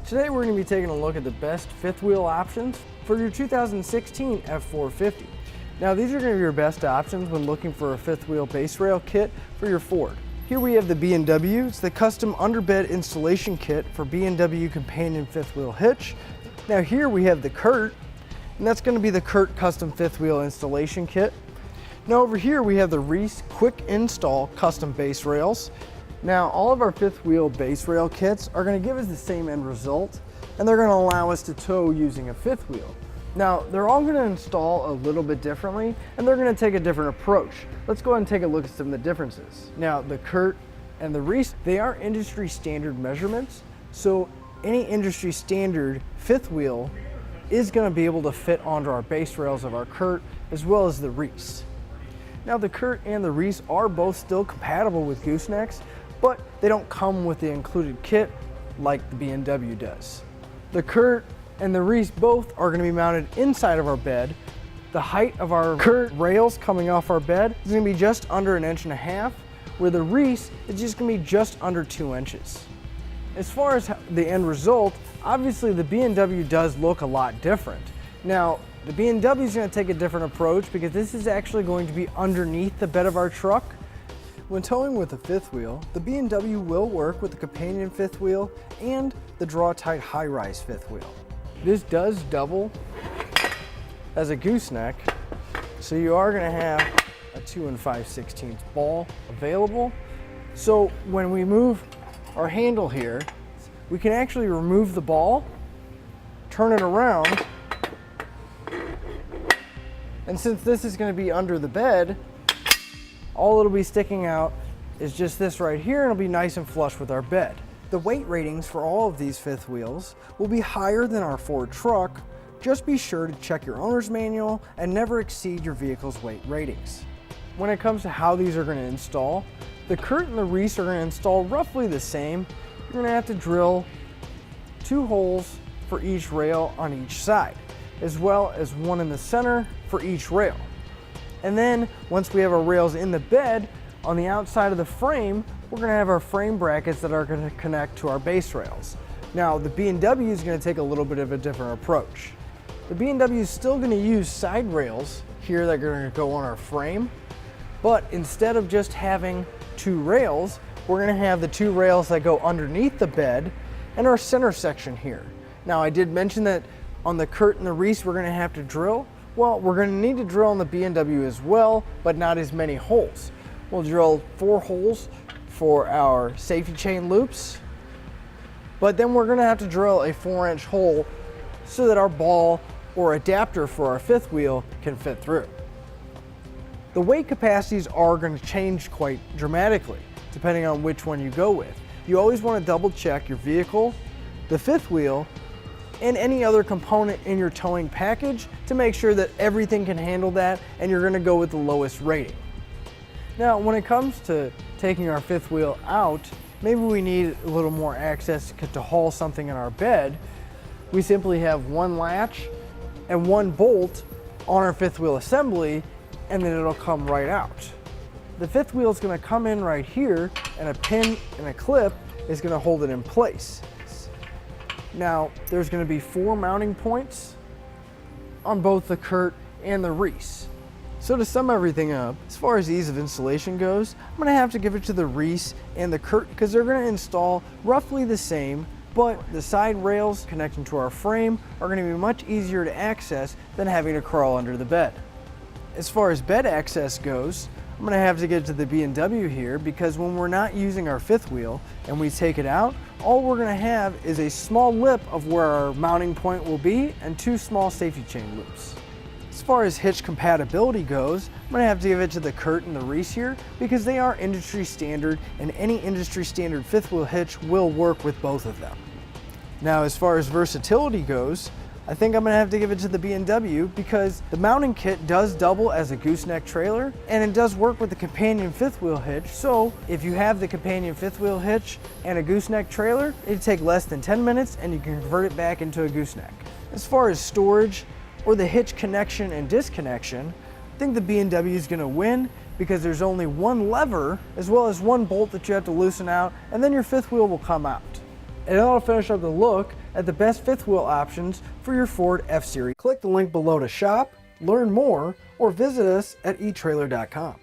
Today we're going to be taking a look at the best fifth wheel options for your 2016 F-450. Now these are going to be your best options when looking for a fifth wheel base rail kit for your Ford. Here we have the B&W. It's the custom underbed installation kit for B&W companion fifth wheel hitch. Now here we have the Curt, and that's going to be the Curt custom fifth wheel installation kit. Now over here we have the Reese quick install custom base rails. Now all of our fifth wheel base rail kits are going to give us the same end result, and they're going to allow us to tow using a fifth wheel. Now they're all going to install a little bit differently, and they're going to take a different approach. Let's go ahead and take a look at some of the differences. Now the Curt and the Reese, they are industry standard measurements, so any industry standard fifth wheel is going to be able to fit onto our base rails of our Curt as well as the Reese. Now the Curt and the Reese are both still compatible with goosenecks, but they don't come with the included kit like the B&W does. The Curt and the Reese both are going to be mounted inside of our bed. The height of our Curt rails coming off our bed is going to be just under 1.5 inches, where the Reese is just going to be just under 2 inches. As far as the end result, obviously the B&W does look a lot different. Now, the B&W is going to take a different approach because this is actually going to be underneath the bed of our truck. When towing with a fifth wheel, the B&W will work with the companion fifth wheel and the draw-tight high-rise fifth wheel. This does double as a gooseneck, so you are going to have a 2 5/16 ball available. So when we move our handle here, we can actually remove the ball, turn it around, and since this is going to be under the bed, all it'll be sticking out is just this right here, and it'll be nice and flush with our bed. The weight ratings for all of these fifth wheels will be higher than our Ford truck. Just be sure to check your owner's manual and never exceed your vehicle's weight ratings. When it comes to how these are going to install, the Curt and the Reese are going to install roughly the same. You're going to have to drill 2 holes for each rail on each side, as well as 1 in the center for each rail. And then once we have our rails in the bed, on the outside of the frame, we're going to have our frame brackets that are going to connect to our base rails. Now the B&W is going to take a little bit of a different approach. The B&W is still going to use side rails here that are going to go on our frame, but instead of just having 2 rails, we're going to have the 2 rails that go underneath the bed and our center section here. Now I did mention that on the Curt and the Reese we're going to have to drill. Well, we're going to need to drill on the B&W as well, but not as many holes. We'll drill 4 holes for our safety chain loops, but then we're going to have to drill a 4-inch hole so that our ball or adapter for our fifth wheel can fit through. The weight capacities are going to change quite dramatically depending on which one you go with. You always want to double check your vehicle, the fifth wheel, and any other component in your towing package to make sure that everything can handle that and you're going to go with the lowest rating. Now when it comes to taking our fifth wheel out, maybe we need a little more access to haul something in our bed. We simply have 1 latch and 1 bolt on our fifth wheel assembly, and then it'll come right out. The fifth wheel is going to come in right here, and a pin and a clip is going to hold it in place. Now there's going to be 4 mounting points on both the Curt and the Reese. So to sum everything up, as far as ease of installation goes, I'm going to have to give it to the Reese and the Curt because they're going to install roughly the same, but the side rails connecting to our frame are going to be much easier to access than having to crawl under the bed. As far as bed access goes, I'm going to have to get to the B&W here because when we're not using our fifth wheel and we take it out, all we're going to have is a small lip of where our mounting point will be and 2 small safety chain loops. As far as hitch compatibility goes, I'm going to have to give it to the Curt and the Reese here because they are industry standard, and any industry standard fifth wheel hitch will work with both of them. Now as far as versatility goes, I think I'm going to have to give it to the B&W because the mounting kit does double as a gooseneck trailer, and it does work with the companion fifth wheel hitch. So if you have the companion fifth wheel hitch and a gooseneck trailer, it'd take less than 10 minutes and you can convert it back into a gooseneck. As far as storage or the hitch connection and disconnection, I think the B&W is going to win because there's only 1 lever as well as 1 bolt that you have to loosen out, and then your fifth wheel will come out. and that'll finish up the look at the best fifth wheel options for your Ford F-Series. Click the link below to shop, learn more, or visit us at etrailer.com.